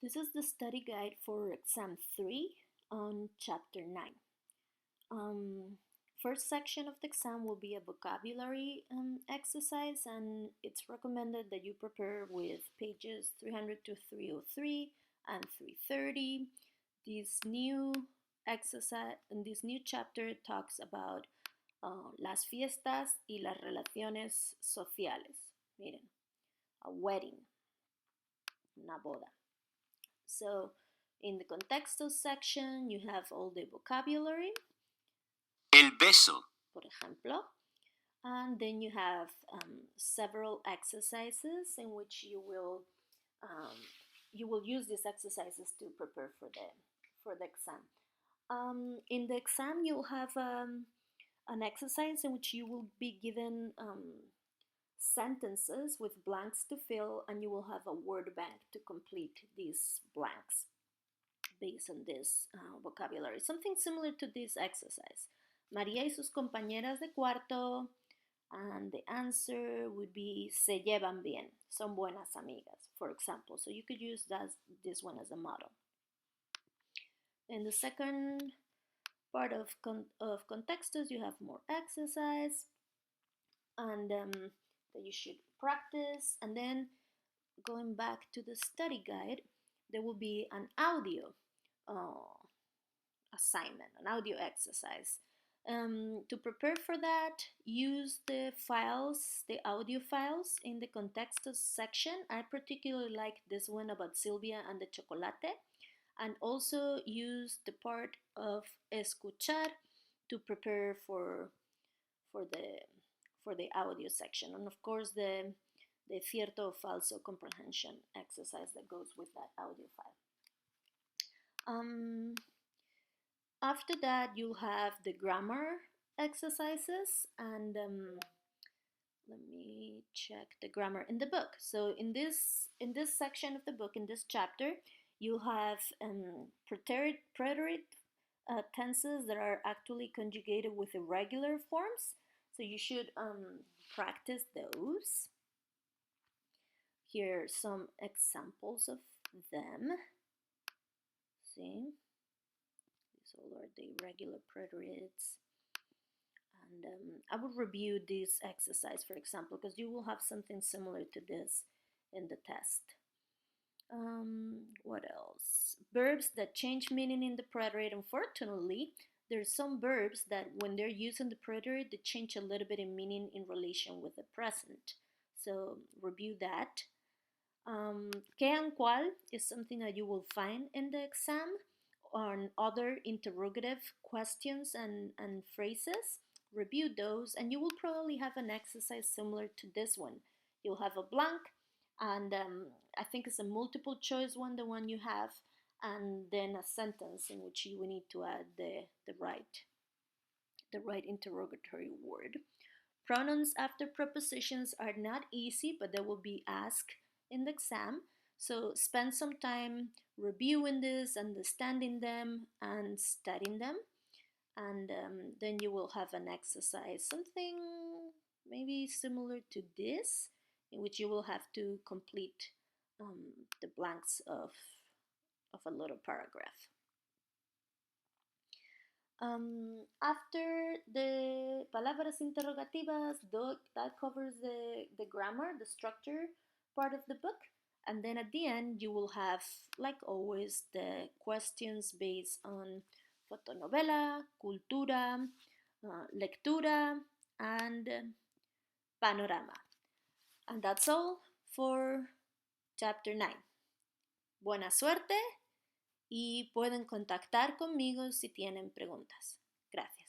This is the study guide for exam 3 on chapter 9. First section of the exam will be a vocabulary exercise, and it's recommended that you prepare with pages 300 to 303 and 330. This new exercise in this new chapter talks about las fiestas y las relaciones sociales. Miren, a wedding, una boda. So in the contexto section, you have all the vocabulary. El beso. Por ejemplo. And then you have several exercises in which you will use these exercises to prepare for the exam. In the exam, you'll have an exercise in which you will be given sentences with blanks to fill, and you will have a word bank to complete these blanks based on this vocabulary. Something similar to this exercise. María y sus compañeras de cuarto, and the answer would be se llevan bien, son buenas amigas, for example. So you could use this one as a model. In the second part of contextos, you have more exercise, and that you should practice. And then going back to the study guide, there will be an audio assignment, an audio exercise. To prepare for that, use the files, the audio files in the contextos section. I particularly like this one about Silvia and the chocolate, and also use the part of escuchar to prepare for the audio section, and of course the cierto o falso comprehension exercise that goes with that audio file. After that, you'll have the grammar exercises, and let me check the grammar in the book. So in this section of the book, in this chapter, you have preterite tenses that are actually conjugated with irregular forms. So you should practice those. Here are some examples of them. See? These all are the irregular preterites. And I will review this exercise, for example, because you will have something similar to this in the test. What else? Verbs that change meaning in the preterite. Unfortunately, there's some verbs that when they're used in the preterite, they change a little bit in meaning in relation with the present. So review that. ¿Qué and cuál is something that you will find in the exam on other interrogative questions and phrases. Review those, and you will probably have an exercise similar to this one. You'll have a blank, and I think it's a multiple choice one, the one you have, and then a sentence in which you will need to add the right interrogatory word. Pronouns after prepositions are not easy, but they will be asked in the exam. So spend some time reviewing this, understanding them, and studying them. And then you will have an exercise, something maybe similar to this, in which you will have to complete the blanks of a little paragraph. After the palabras interrogativas, that covers the grammar, the structure part of the book. And then at the end, you will have, like always, the questions based on fotonovela, cultura, lectura, and panorama. And that's all for chapter 9. Buena suerte y pueden contactar conmigo si tienen preguntas. Gracias.